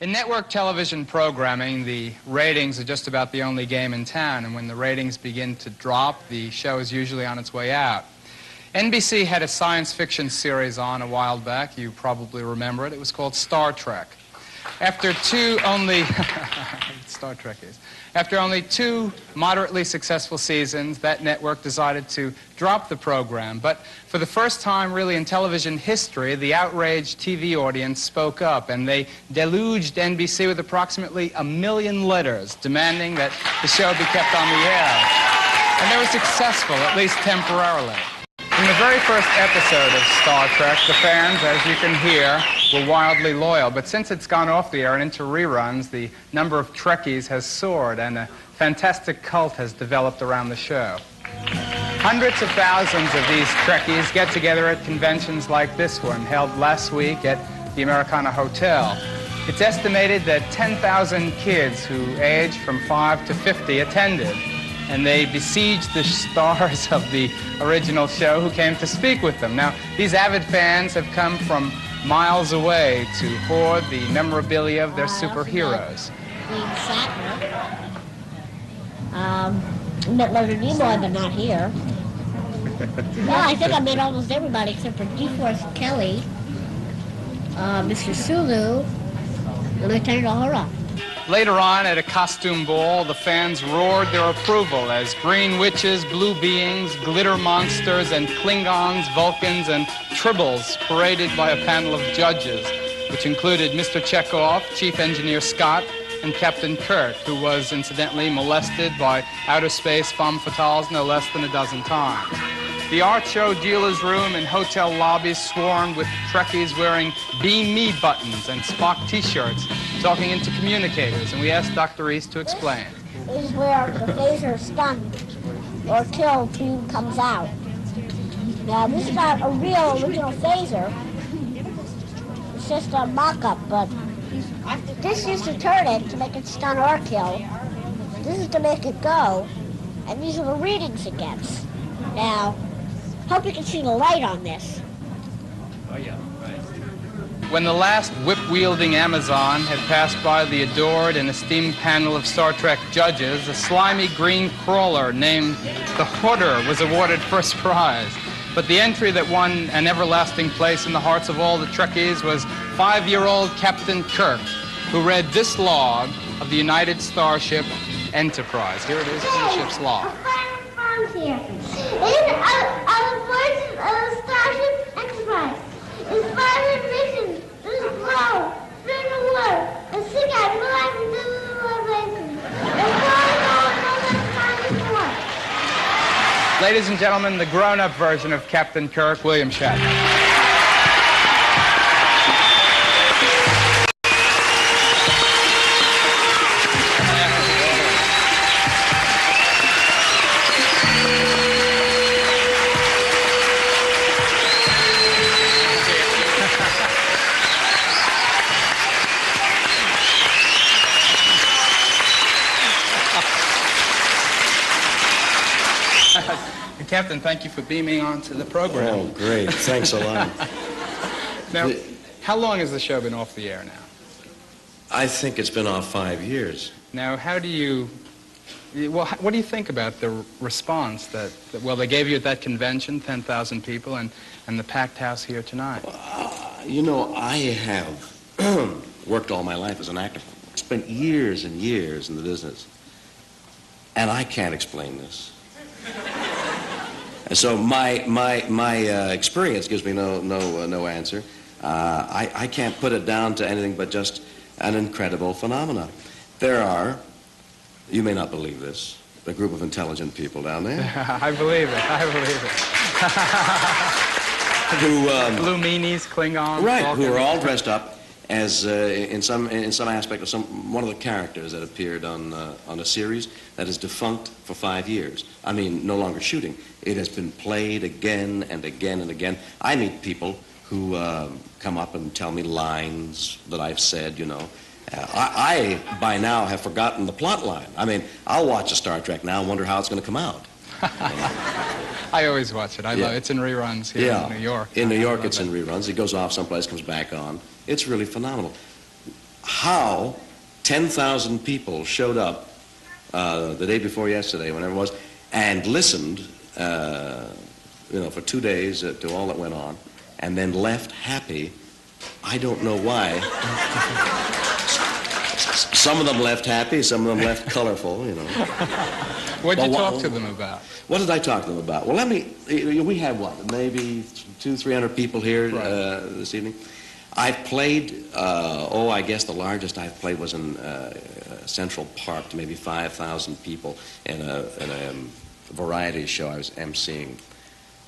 In network television programming, the ratings are just about the only game in town, and when the ratings begin to drop, the show is usually on its way out. NBC had a science fiction series on a while back. You probably remember it. It was called Star Trek. After only two moderately successful seasons, that network decided to drop the program. But for the first time, really, in television history, the outraged TV audience spoke up, and they deluged NBC with approximately 1 million letters demanding that the show be kept on the air. And they were successful, at least temporarily. In the very first episode of Star Trek, the fans, as you can hear, were wildly loyal. But since it's gone off the air and into reruns, the number of Trekkies has soared, and a fantastic cult has developed around the show. Hundreds of thousands of these Trekkies get together at conventions like this one, held last week at the Americana Hotel. It's estimated that 10,000 kids who age from 5 to 50 attended, and they besieged the stars of the original show who came to speak with them. Now, these avid fans have come from miles away to hoard the memorabilia of their superheroes. Shatner. Met Leonard Nimoy, but not here. Well, I think I met almost everybody except for DeForest Kelly, Mr. Sulu, and Lieutenant Uhura. Later on, at a costume ball, the fans roared their approval as green witches, blue beings, glitter monsters, and Klingons, Vulcans, and Tribbles paraded by a panel of judges, which included Mr. Chekhov, Chief Engineer Scott, and Captain Kirk, who was incidentally molested by outer space femme fatales no less than a dozen times. The art show dealer's room and hotel lobbies swarmed with Trekkies wearing Beam Me buttons and Spock t-shirts, talking into communicators, and we asked Dr. East to explain. This is where the phaser stun or kill beam comes out. Now, this is not a real original phaser. It's just a mock-up, but this used to turn it to make it stun or kill. This is to make it go, and these are the readings it gets. Now, hope you can see the light on this. Oh, yeah, right. When the last whip-wielding Amazon had passed by the adored and esteemed panel of Star Trek judges, a slimy green crawler named the Hooder was awarded first prize. But the entry that won an everlasting place in the hearts of all the Trekkies was 5-year-old Captain Kirk, who read this log of the United Starship Enterprise. Here it is from the ship's log. Here. In a voices of the Starship Enterprise. Inspired mission to explore, spread the word, and seek out new life and new races. Ladies and gentlemen, the grown-up version of Captain Kirk, William Shatner. Captain, thank you for beaming onto the program. Oh, great. Thanks a lot. Now, how long has the show been off the air now? I think it's been off 5 years. Now, what do you think about the response that well, they gave you at that convention, 10,000 people, and the packed house here tonight? You know, I have worked all my life as an actor. Spent years and years in the business. And I can't explain this. And so my experience gives me no answer. I can't put it down to anything but just an incredible phenomenon. There are, you may not believe this, a group of intelligent people down there. I believe it. Who blue meanies, Klingons, right? Vulcans. Who are all dressed up as in some aspect of one of the characters that appeared on a series that is defunct for 5 years. I mean, no longer shooting. It has been played again and again and again. I meet people who come up and tell me lines that I've said, you know. I by now have forgotten the plot line. I mean, I'll watch a Star Trek now and wonder how it's going to come out. I always watch it. I love it. It's in reruns here in New York. In New York, it's in reruns. It goes off someplace, comes back on. It's really phenomenal. how 10,000 people showed up the day before yesterday, whenever it was, and listened, for 2 days to all that went on, and then left happy. I don't know why. Some of them left happy, some of them left colorful, What did you talk to them about? What did I talk to them about? Well, we have what, maybe 200-300 people here this evening. I've played, I guess the largest I've played was in Central Park to maybe 5,000 people in a variety show I was emceeing.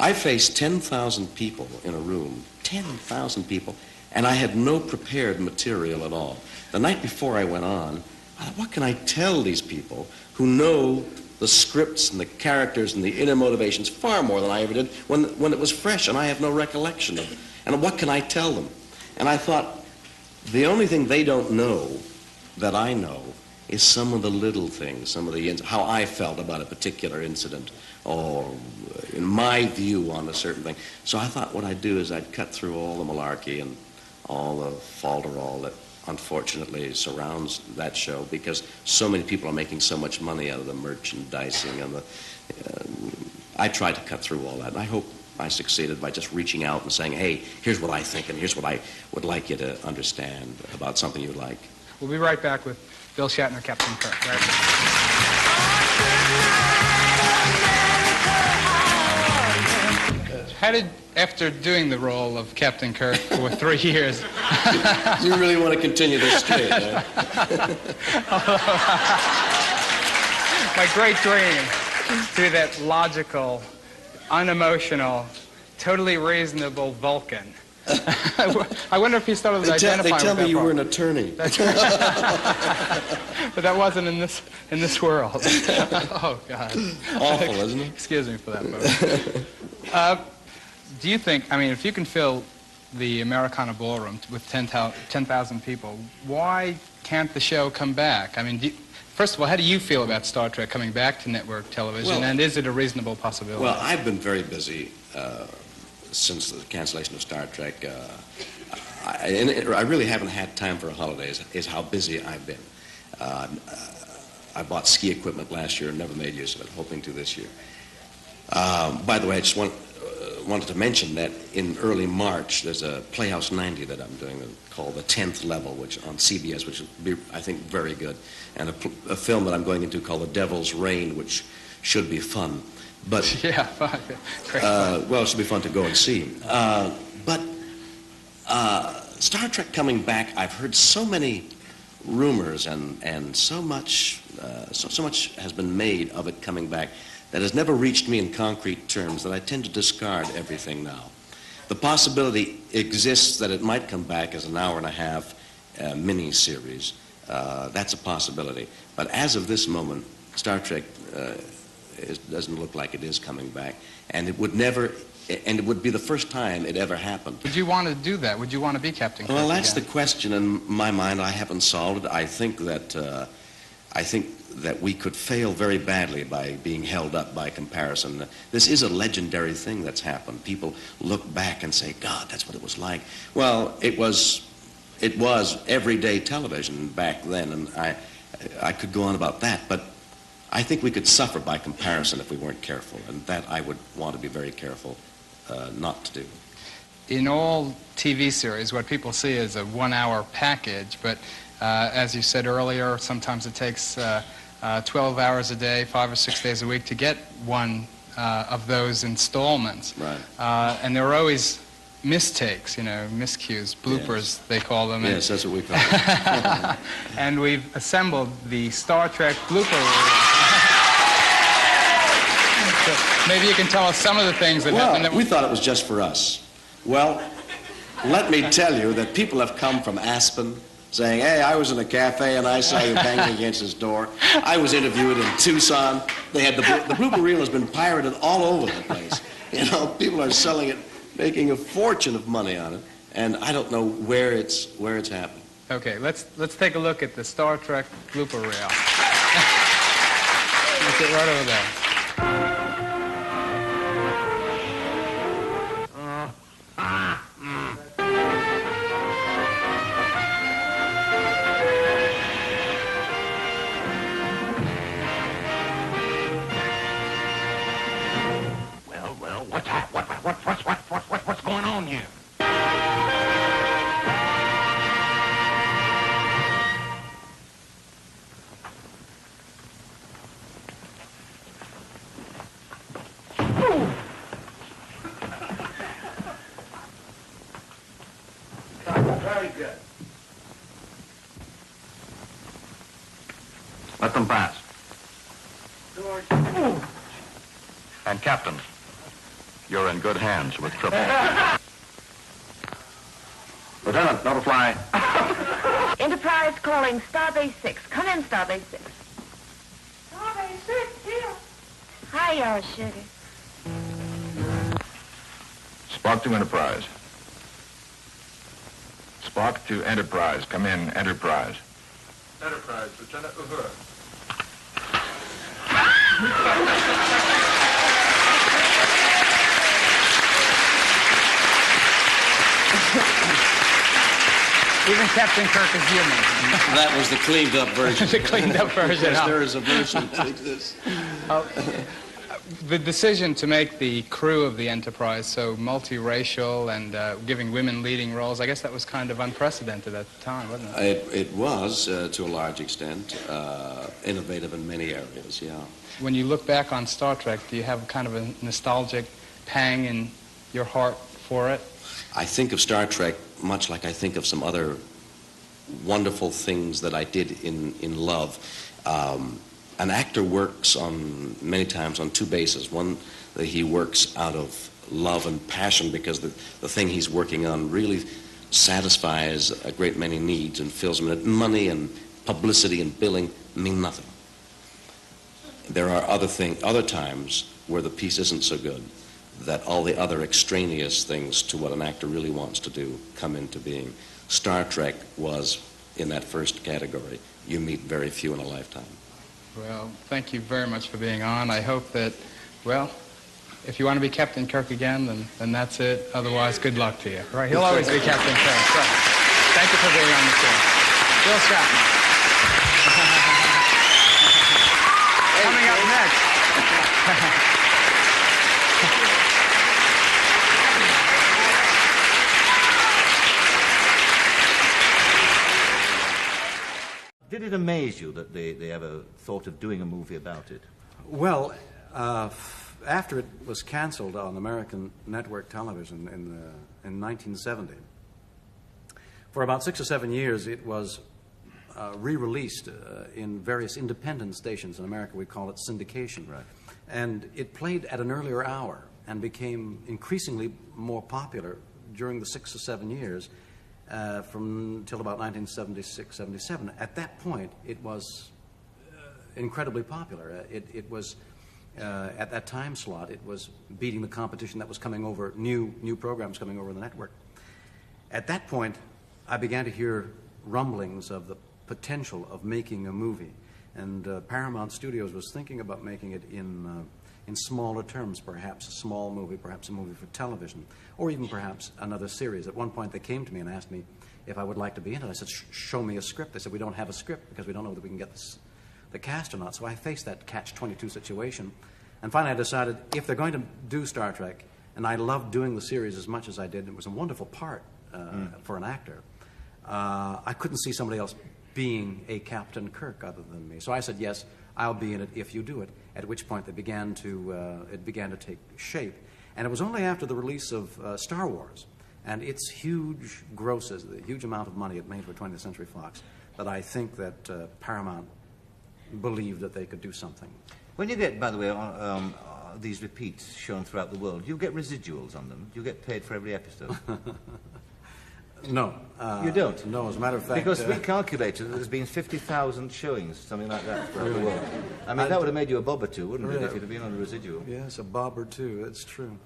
I faced 10,000 people in a room, 10,000 people, and I had no prepared material at all. The night before I went on, I thought, what can I tell these people who know the scripts and the characters and the inner motivations far more than I ever did when it was fresh and I have no recollection of it? And what can I tell them? And I thought, the only thing they don't know that I know is some of the little things, how I felt about a particular incident, or in my view on a certain thing. So I thought what I'd do is I'd cut through all the malarkey and all the falderall that unfortunately surrounds that show, because so many people are making so much money out of the merchandising and I tried to cut through all that, and I hope I succeeded by just reaching out and saying, hey, here's what I think, and here's what I would like you to understand about something you like. We'll be right back with Bill Shatner, Captain Kirk. Right back. How did, after doing the role of Captain Kirk for 3 years... You really want to continue this straight, huh? My great dream to be that logical, unemotional, totally reasonable Vulcan. I wonder if he started identifying with that. They tell me you were an attorney. But that wasn't in this world. Oh, God. Awful, isn't it? Excuse me for that, folks. Do you think, if you can fill the Americana Ballroom with 10,000 people, why can't the show come back? First of all, how do you feel about Star Trek coming back to network television, and is it a reasonable possibility? Well, I've been very busy since the cancellation of Star Trek. I really haven't had time for a holiday, is how busy I've been. I bought ski equipment last year and never made use of it, hoping to this year. By the way, I just wanted to mention that in early March, there's a Playhouse 90 that I'm doing called The 10th Level, which on CBS, which will be, I think, very good, and a film that I'm going into called The Devil's Reign, which should be fun. But yeah, fun. Great. Well, it should be fun to go and see. But Star Trek coming back, I've heard so many rumors and so much has been made of it coming back that has never reached me in concrete terms that I tend to discard everything now. The possibility exists that it might come back as an hour-and-a-half mini-series. That's a possibility. But as of this moment, Star Trek doesn't look like it is coming back, and it would be the first time it ever happened. Would you want to do that? Would you want to be Captain Kirk? Well, that's again? the question in my mind. I haven't solved it. I think that we could fail very badly by being held up by comparison. This is a legendary thing that's happened. People look back and say, God, that's what it was like. Well, it was everyday television back then, and I could go on about that, but I think we could suffer by comparison if we weren't careful, and that I would want to be very careful not to do. In all TV series, what people see is a 1-hour package, but as you said earlier, sometimes it takes 12 hours a day, 5 or 6 days a week to get one of those installments. Right. And there are always mistakes, miscues, bloopers, they call them. Yes, that's what we call them. And we've assembled the Star Trek blooper reel. So maybe you can tell us some of the things that happened. Well, we thought it was just for us. Well, let me tell you that people have come from Aspen saying, hey, I was in a cafe and I saw you banging against this door. I was interviewed in Tucson. They had the blooper reel has been pirated all over the place. People are selling it, making a fortune of money on it, and I don't know where it's happening. Okay, let's take a look at the Star Trek blooper reel. Let's get right over there. Let them pass. And Captain, you're in good hands with Triple. Lieutenant, notify. Enterprise calling Starbase 6. Come in, Starbase 6. Starbase 6, here. Hiya, sugar. Spock to Enterprise. Spock to Enterprise. Come in, Enterprise. Enterprise, Lieutenant Uhura. Even Captain Kirk is human. That was the cleaned up version. The cleaned up version. Yes, there is a version that exists. The decision to make the crew of the Enterprise so multiracial and giving women leading roles, I guess that was kind of unprecedented at the time, wasn't it? It was, to a large extent, innovative in many areas, yeah. When you look back on Star Trek, do you have kind of a nostalgic pang in your heart for it? I think of Star Trek much like I think of some other wonderful things that I did in love. An actor works many times on two bases. One, that he works out of love and passion because the thing he's working on really satisfies a great many needs and fills them. Money and publicity and billing mean nothing. There are other times where the piece isn't so good, that all the other extraneous things to what an actor really wants to do come into being. Star Trek was in that first category. You meet very few in a lifetime. Well, thank you very much for being on. I hope that, well, if you want to be Captain Kirk again, then that's it. Otherwise, good luck to you. Right? He'll always be Captain Kirk. So, thank you for being on the show. Bill Shatner. Coming up next. Did it amaze you that they ever thought of doing a movie about it? Well, after it was canceled on American network television in 1970, for about 6 or 7 years it was re-released in various independent stations in America. We call it syndication. Right. And it played at an earlier hour and became increasingly more popular during the 6 or 7 years from till about 1976, 77. At that point, it was incredibly popular. It was, at that time slot, it was beating the competition that was coming over, new programs coming over the network. At that point, I began to hear rumblings of the potential of making a movie. And Paramount Studios was thinking about making it in smaller terms, perhaps a small movie, perhaps a movie for television, or even perhaps another series. At one point, they came to me and asked me if I would like to be in it. I said, show me a script. They said, we don't have a script because we don't know whether we can get the cast or not. So I faced that catch-22 situation. And finally, I decided if they're going to do Star Trek, and I loved doing the series as much as I did, and it was a wonderful part for an actor, I couldn't see somebody else being a Captain Kirk other than me. So I said, yes, I'll be in it if you do it, at which point it began to take shape. And it was only after the release of Star Wars and its huge grosses, the huge amount of money it made for 20th Century Fox, that I think that Paramount believed that they could do something. When you get, by the way, these repeats shown throughout the world, you get residuals on them. You get paid for every episode. No. You don't? No, as a matter of fact... Because we calculated that there's been 50,000 showings, something like that, throughout the world. I mean, that would have made you a bob or two, wouldn't it, if you'd have been on a residual? Yes, a bob or two, that's true.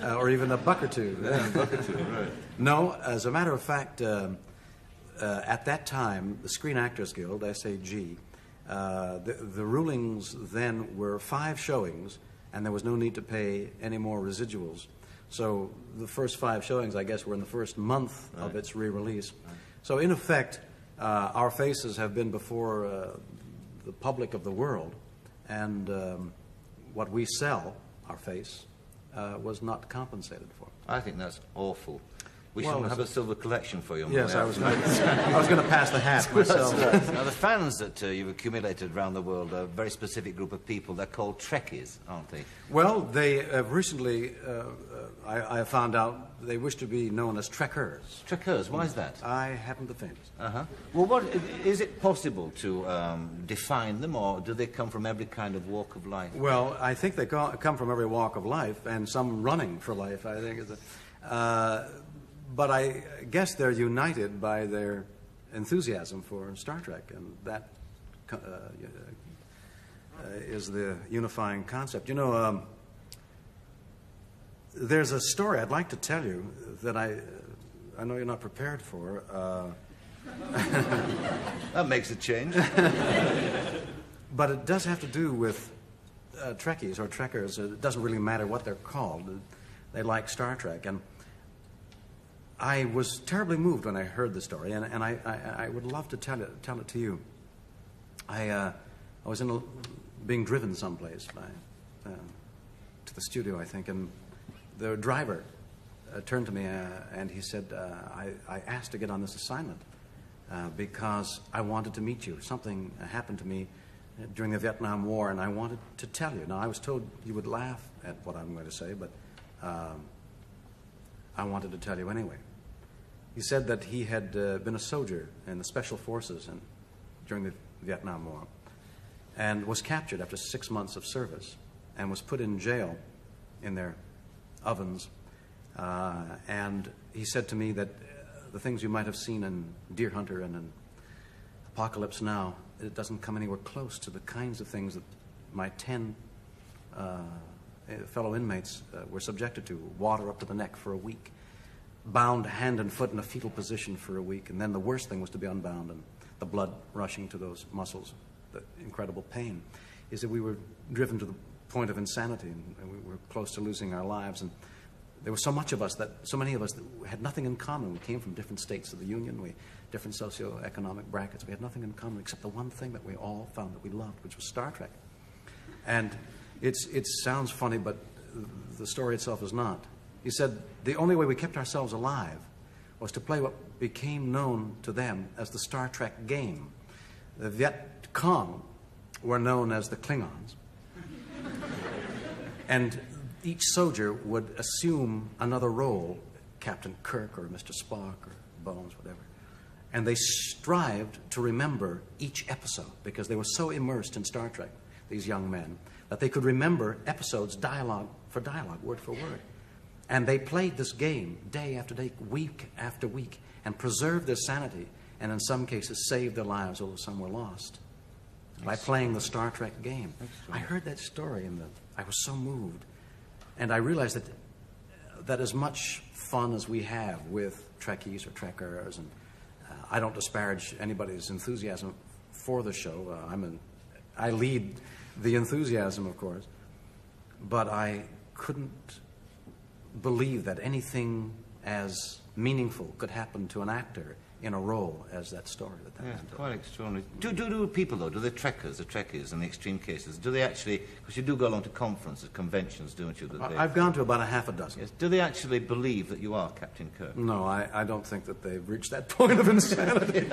Or even a buck or two. Yeah, a buck or two, right. No, as a matter of fact, at that time, the Screen Actors Guild, SAG, the rulings then were 5 showings, and there was no need to pay any more residuals. So the first 5 showings, I guess, were in the first month of its re-release. Right. So in effect, our faces have been before the public of the world, and what we sell, our face, was not compensated for. I think that's awful. We shall have a silver collection for you. Yes, I was going to pass the hat myself. Now, the fans that you've accumulated around the world are a very specific group of people. They're called Trekkies, aren't they? Well, they have recently, I found out, they wish to be known as Trekkers. Trekkers, why is that? I haven't the faintest. Well, is it possible to define them, or do they come from every kind of walk of life? Well, I think they come from every walk of life, and some running for life, I think. But I guess they're united by their enthusiasm for Star Trek, and that is the unifying concept. You know, there's a story I'd like to tell you that I know you're not prepared for. That makes a change. But it does have to do with Trekkies or Trekkers. It doesn't really matter what they're called. They like Star Trek. And I was terribly moved when I heard the story, and I would love to tell it to you. I was being driven someplace to the studio, I think, and the driver turned to me and he said, I asked to get on this assignment because I wanted to meet you. Something happened to me during the Vietnam War, and I wanted to tell you. Now, I was told you would laugh at what I'm going to say, but I wanted to tell you anyway. He said that he had been a soldier in the Special Forces during the Vietnam War and was captured after 6 months of service and was put in jail in their ovens. And he said to me that the things you might have seen in Deer Hunter and in Apocalypse Now, it doesn't come anywhere close to the kinds of things that my 10 fellow inmates were subjected to. Water up to the neck for a week, bound hand and foot in a fetal position for a week, and then the worst thing was to be unbound and the blood rushing to those muscles, the incredible pain. Is that we were driven to the point of insanity, and we were close to losing our lives. And there were so many of us that had nothing in common. We came from different states of the Union, different socioeconomic brackets. We had nothing in common except the one thing that we all found that we loved, which was Star Trek. And it sounds funny, but the story itself is not. He said the only way we kept ourselves alive was to play what became known to them as the Star Trek game. The Viet Cong were known as the Klingons. And each soldier would assume another role, Captain Kirk or Mr. Spock or Bones, whatever. And they strived to remember each episode because they were so immersed in Star Trek, these young men, that they could remember episodes dialogue for dialogue, word for word. And they played this game day after day, week after week, and preserved their sanity, and in some cases saved their lives, although some were lost, by playing the Star Trek game. I heard that story, and I was so moved. And I realized that as much fun as we have with Trekkies or Trekkers, and I don't disparage anybody's enthusiasm for the show. I lead the enthusiasm, of course, but I couldn't believe that anything as meaningful could happen to an actor in a role as that story. Yeah, quite extraordinary. Do people, though, do the Trekkies in the extreme cases, do they actually, because you do go along to conferences, conventions, don't you? I've gone to about a half a dozen. Yes. Do they actually believe that you are Captain Kirk? No, I don't think that they've reached that point of insanity.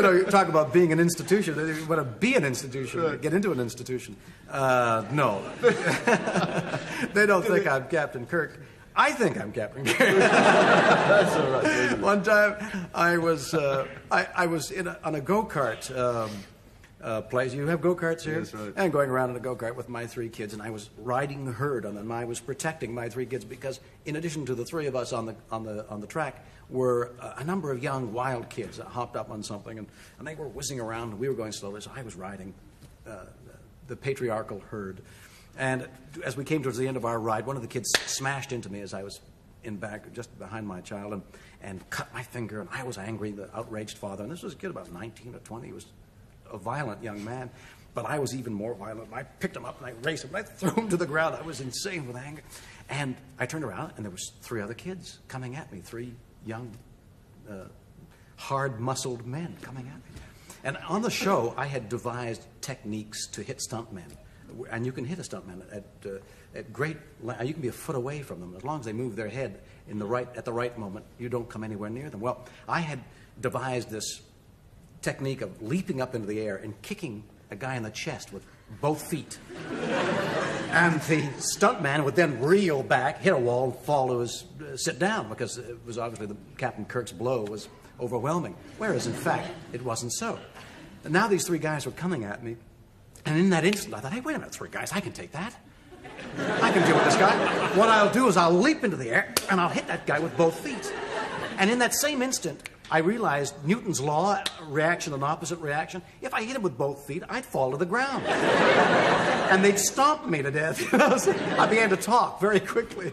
You talk about being an institution. You want to be an institution, right. Get into an institution. No. They don't think I'm Captain Kirk. I think I'm Captain Kirk. That's all right. One time, I was on a go-kart place. You have go-karts here? Yes, right. And going around in a go-kart with my 3 kids, and I was riding the herd on them. I was protecting my 3 kids because, in addition to the 3 of us on the track, were a number of young wild kids that hopped up on something, and they were whizzing around, and we were going slowly. So I was riding the patriarchal herd. And as we came towards the end of our ride, one of the kids smashed into me as I was in back, just behind my child, and cut my finger, and I was angry, the outraged father. And this was a kid about 19 or 20. He was a violent young man, but I was even more violent. I picked him up, and I raced him, and I threw him to the ground. I was insane with anger. And I turned around, and there was 3 other kids coming at me, 3 young, hard-muscled men coming at me. And on the show, I had devised techniques to hit stuntmen and you can hit a stuntman at great. You can be a foot away from them as long as they move their head at the right moment. You don't come anywhere near them. Well, I had devised this technique of leaping up into the air and kicking a guy in the chest with both feet. And the stuntman would then reel back, hit a wall, and fall to his sit down, because it was obviously Captain Kirk's blow was overwhelming. Whereas, in fact, it wasn't so. And now these three guys were coming at me, and in that instant, I thought, hey, wait a minute, three guys, I can take that. I can deal with this guy. What I'll do is I'll leap into the air, and I'll hit that guy with both feet. And in that same instant, I realized Newton's law, reaction and opposite reaction. If I hit him with both feet, I'd fall to the ground. And they'd stomp me to death. I began to talk very quickly.